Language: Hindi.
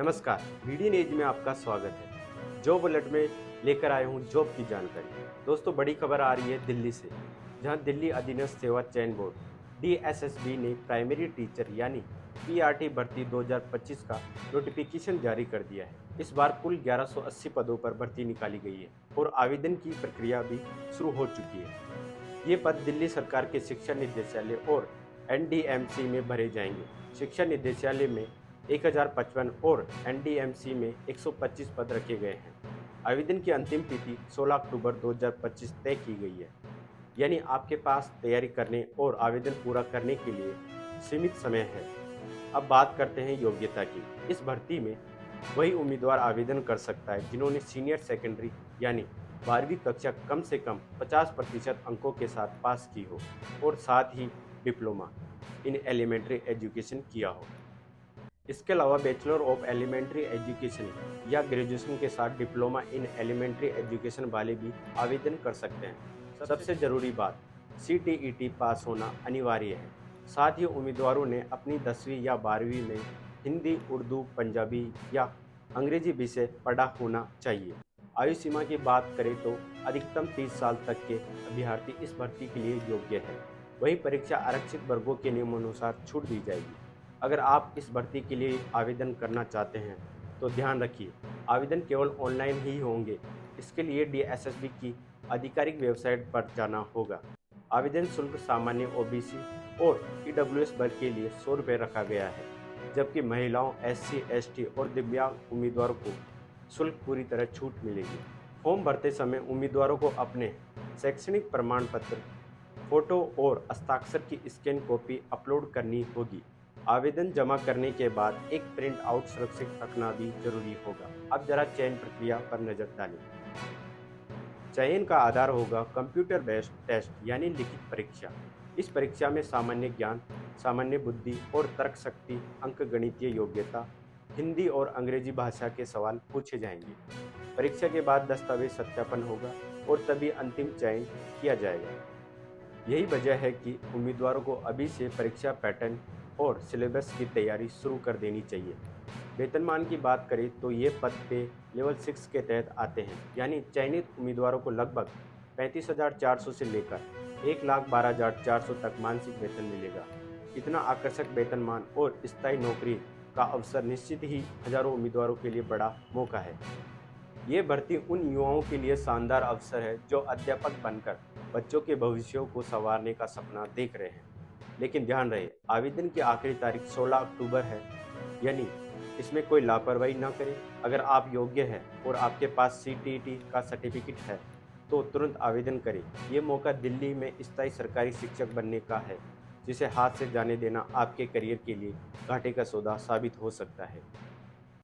नमस्कार, वीडी न्यूज में आपका स्वागत है। जॉब अलर्ट में लेकर आया हूं जॉब की जानकारी। दोस्तों, बड़ी खबर आ रही है दिल्ली से, जहां दिल्ली अधीनस्थ सेवा चयन बोर्ड डीएसएसबी ने प्राइमरी टीचर यानी पीआरटी भर्ती 2025 का नोटिफिकेशन जारी कर दिया है। इस बार कुल 1180 पदों पर भर्ती निकाली गई है और आवेदन की प्रक्रिया भी शुरू हो चुकी है। ये पद दिल्ली सरकार के शिक्षा निदेशालय और एनडीएमसी में भरे जाएंगे। शिक्षा निदेशालय में 1055 और एनडीएमसी में 125 पद रखे गए हैं। आवेदन की अंतिम तिथि 16 अक्टूबर 2025 तय की गई है, यानी आपके पास तैयारी करने और आवेदन पूरा करने के लिए सीमित समय है। अब बात करते हैं योग्यता की। इस भर्ती में वही उम्मीदवार आवेदन कर सकता है जिन्होंने सीनियर सेकेंडरी यानी 12वीं कक्षा कम से कम 50% अंकों के साथ पास की हो और साथ ही डिप्लोमा इन एलिमेंट्री एजुकेशन किया हो। इसके अलावा बैचलर ऑफ एलिमेंट्री एजुकेशन या ग्रेजुएशन के साथ डिप्लोमा इन एलिमेंट्री एजुकेशन वाले भी आवेदन कर सकते हैं। सबसे ज़रूरी बात, सीटीईटी पास होना अनिवार्य है। साथ ही उम्मीदवारों ने अपनी 10वीं या 12वीं में हिंदी, उर्दू, पंजाबी या अंग्रेजी विषय पढ़ा होना चाहिए। आयु सीमा की बात करें तो अधिकतम 30 साल तक के अभ्यर्थी इस भर्ती के लिए योग्य है। वही परीक्षा आरक्षित वर्गों के नियमानुसार छूट दी जाएगी। अगर आप इस भर्ती के लिए आवेदन करना चाहते हैं तो ध्यान रखिए, आवेदन केवल ऑनलाइन ही होंगे। इसके लिए डीएसएसबी की आधिकारिक वेबसाइट पर जाना होगा। आवेदन शुल्क सामान्य ओबीसी और ईडब्ल्यूएस वर्ग के लिए 100 रुपये रखा गया है, जबकि महिलाओं, एससी, एसटी और दिव्यांग उम्मीदवारों को शुल्क पूरी तरह छूट मिलेगी। फॉर्म भरते समय उम्मीदवारों को अपने शैक्षणिक प्रमाण पत्र, फोटो और हस्ताक्षर की स्कैन कॉपी अपलोड करनी होगी। आवेदन जमा करने के बाद एक प्रिंट आउट सुरक्षित रखना भी जरूरी होगा। अब जरा चयन प्रक्रिया पर नजर डालें। चयन का आधार होगा कंप्यूटर बेस्ड टेस्ट यानी लिखित परीक्षा। इस परीक्षा में सामान्य ज्ञान, सामान्य बुद्धि और तर्क शक्ति, अंकगणितीय योग्यता, हिंदी और अंग्रेजी भाषा के सवाल पूछे जाएंगे। परीक्षा के बाद दस्तावेज सत्यापन होगा और तभी अंतिम चयन किया जाएगा। यही वजह है कि उम्मीदवारों को अभी से परीक्षा पैटर्न और सिलेबस की तैयारी शुरू कर देनी चाहिए। वेतनमान की बात करें तो ये पद पे लेवल 6 के तहत आते हैं, यानी चयनित उम्मीदवारों को लगभग 35,400 से लेकर 1,12,400 तक मासिक वेतन मिलेगा। इतना आकर्षक वेतनमान और स्थायी नौकरी का अवसर निश्चित ही हजारों उम्मीदवारों के लिए बड़ा मौका है। ये भर्ती उन युवाओं के लिए शानदार अवसर है जो अध्यापक बनकर बच्चों के भविष्यों को संवारने का सपना देख रहे हैं। लेकिन ध्यान रहे, आवेदन की आखिरी तारीख 16 अक्टूबर है, यानी इसमें कोई लापरवाही ना करें। अगर आप योग्य हैं और आपके पास सीटीईटी का सर्टिफिकेट है तो तुरंत आवेदन करें। ये मौका दिल्ली में स्थायी सरकारी शिक्षक बनने का है, जिसे हाथ से जाने देना आपके करियर के लिए घाटे का सौदा साबित हो सकता है।